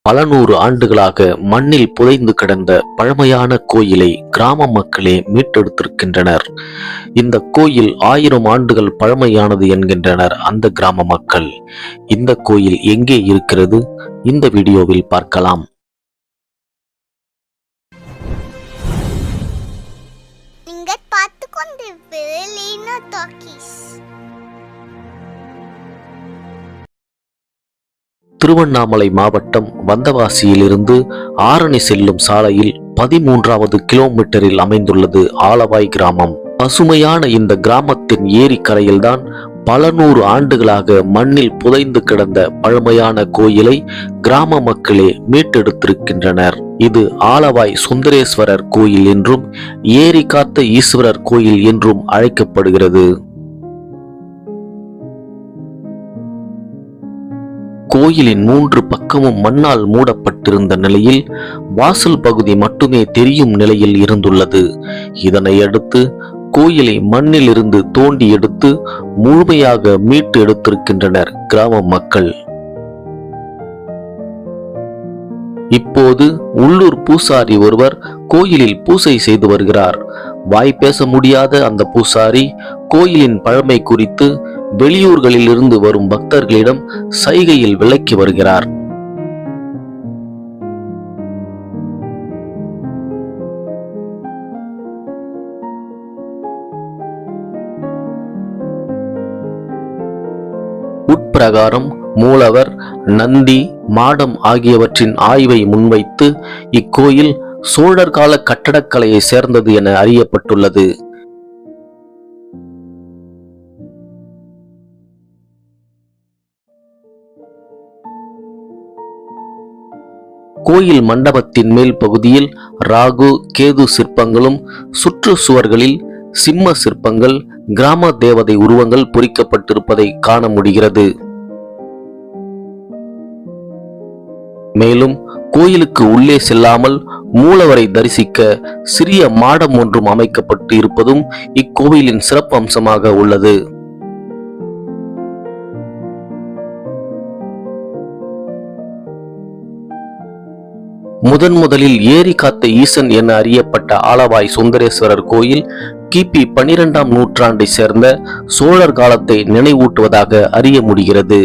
பல நூறு ஆண்டுகளாக மண்ணில் புதைந்து கிடந்த பழமையான கோயிலை கிராம மக்களே மீட்டெடுத்திருக்கின்றனர். இந்த கோயில் 1000 ஆண்டுகள் பழமையானது என்கின்றனர் அந்த கிராம மக்கள். இந்த கோயில் எங்கே இருக்கிறது? இந்த வீடியோவில் பார்க்கலாம். திருவண்ணாமலை மாவட்டம் வந்தவாசியிலிருந்து ஆரணி செல்லும் சாலையில் 13வது கிலோமீட்டரில் அமைந்துள்ளது ஆலவாய் கிராமம். பசுமையான இந்த கிராமத்தின் ஏரிக்கரையில்தான் பல நூறு ஆண்டுகளாக மண்ணில் புதைந்து கிடந்த பழமையான கோயிலை கிராம மக்களே மீட்டெடுத்திருக்கின்றனர். இது ஆலவாய் சுந்தரேஸ்வரர் கோயில் என்றும் ஏரி காத்த ஈஸ்வரர் கோயில் என்றும் அழைக்கப்படுகிறது. கோயிலின் 3 பக்கமும் மண்ணால் மூடப்பட்டிருந்த நிலையில் வாசல் பகுதி மட்டுமே தெரியும் நிலையில் இருந்துள்ளது. இதனை அடுத்து கோயிலை மண்ணில் இருந்து தோண்டி எடுத்து முழுமையாக மீட்டு எடுத்திருக்கின்றனர் கிராம மக்கள். இப்போது உள்ளூர் பூசாரி ஒருவர் கோயிலில் பூசை செய்து வருகிறார். வாய் பேச முடியாத அந்த பூசாரி கோயிலின் பழமை குறித்து வெளியூர்களில் இருந்து வரும் பக்தர்களிடம் சைகையில் விளக்கி வருகிறார். உட்பிரகாரம் மூலவர், நந்தி, மாடம் ஆகியவற்றின் ஆய்வை முன்வைத்து இக்கோயில் சோழர் கால கட்டடக்கலையை சேர்ந்தது என அறியப்பட்டுள்ளது. கோயில் மண்டபத்தின் மேல் பகுதியில் ராகு, கேது சிற்பங்களும், சுற்று சுவர்களில் சிம்ம சிற்பங்கள், கிராம தேவதை உருவங்கள் பொறிக்கப்பட்டிருப்பதை காண முடிகிறது. மேலும் கோயிலுக்கு உள்ளே செல்லாமல் மூலவரை தரிசிக்க சிறிய மாடம் ஒன்றும் அமைக்கப்பட்டு இருப்பதும் இக்கோவிலின் சிறப்பு அம்சமாக உள்ளது. முதலில் ஏரி காத்த ஈசன் என அறியப்பட்ட ஆலவாய் சுந்தரேஸ்வரர் கோயில் கிபி 12ஆம் நூற்றாண்டை சேர்ந்த சோழர் காலத்தை நினைவூட்டுவதாக அறிய முடிகிறது.